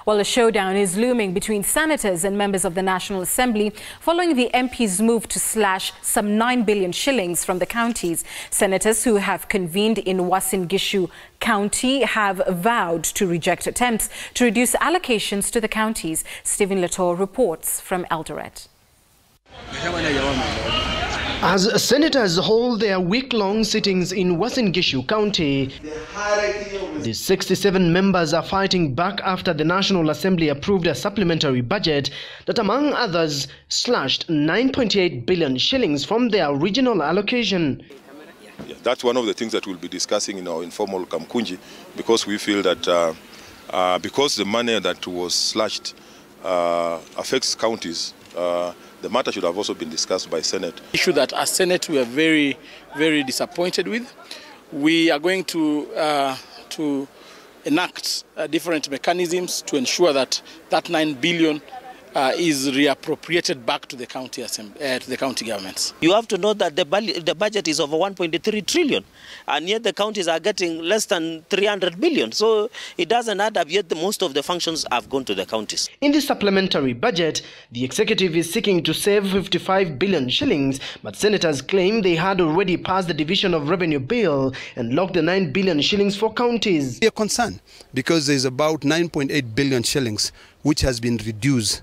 While a showdown is looming between senators and members of the National Assembly following the MP's move to slash some 9 billion shillings from the counties. Senators who have convened in Uasin Gishu County have vowed to reject attempts to reduce allocations to the counties. Stephen Latour reports from Eldoret. As senators hold their week-long sittings in Uasin Gishu County, the 67 members are fighting back after the National Assembly approved a supplementary budget that, among others, slashed 9.8 billion shillings from their regional allocation. Yeah, that's one of the things that we'll be discussing in our informal Kamkunji, because we feel that because the money that was slashed affects counties, the matter should have also been discussed by Senate. Issue that as Senate we are very, very disappointed with. We are going to enact different mechanisms to ensure that that 9 billion is reappropriated back to the county to the county governments. You have to know that the budget is over 1.3 trillion, and yet the counties are getting less than 300 billion. So it doesn't add up, yet most of the functions have gone to the counties. In the supplementary budget, the executive is seeking to save 55 billion shillings, but senators claim they had already passed the Division of Revenue Bill and locked the 9 billion shillings for counties. We are concerned because there's about 9.8 billion shillings which has been reduced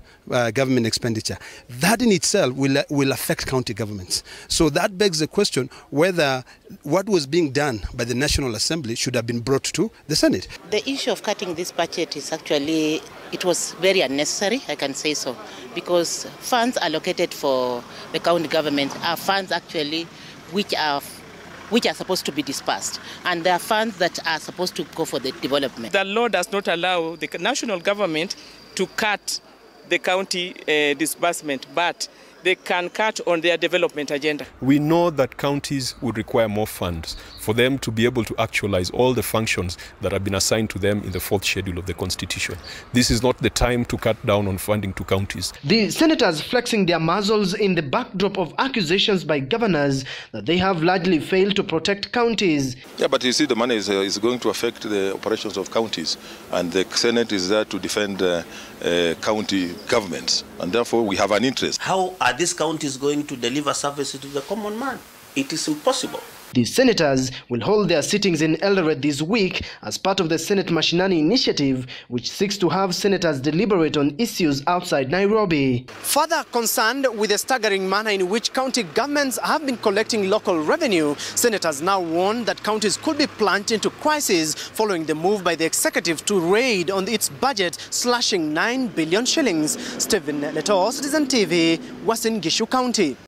government expenditure. That in itself will affect county governments. So that begs the question whether what was being done by the National Assembly should have been brought to the Senate. The issue of cutting this budget is actually, it was very unnecessary, I can say so, because funds allocated for the county government are funds actually which are supposed to be dispersed, and there are funds that are supposed to go for the development. The law does not allow the national government to cut the county disbursement, but they can cut on their development agenda. We know that counties would require more funds for them to be able to actualize all the functions that have been assigned to them in the 4th schedule of the Constitution. This is not the time to cut down on funding to counties. The senators flexing their muzzles in the backdrop of accusations by governors that they have largely failed to protect counties. Yeah, but you see, the money is going to affect the operations of counties, and the Senate is there to defend county governments, and therefore we have an interest. How are these counties going to deliver services to the common man? It is impossible. The senators will hold their sittings in Eldoret this week as part of the Senate Mashinani initiative, which seeks to have senators deliberate on issues outside Nairobi. Further concerned with the staggering manner in which county governments have been collecting local revenue, senators now warn that counties could be plunged into crisis following the move by the executive to raid on its budget, slashing 9 billion shillings. Stephen Latour, Citizen TV, Uasin Gishu County.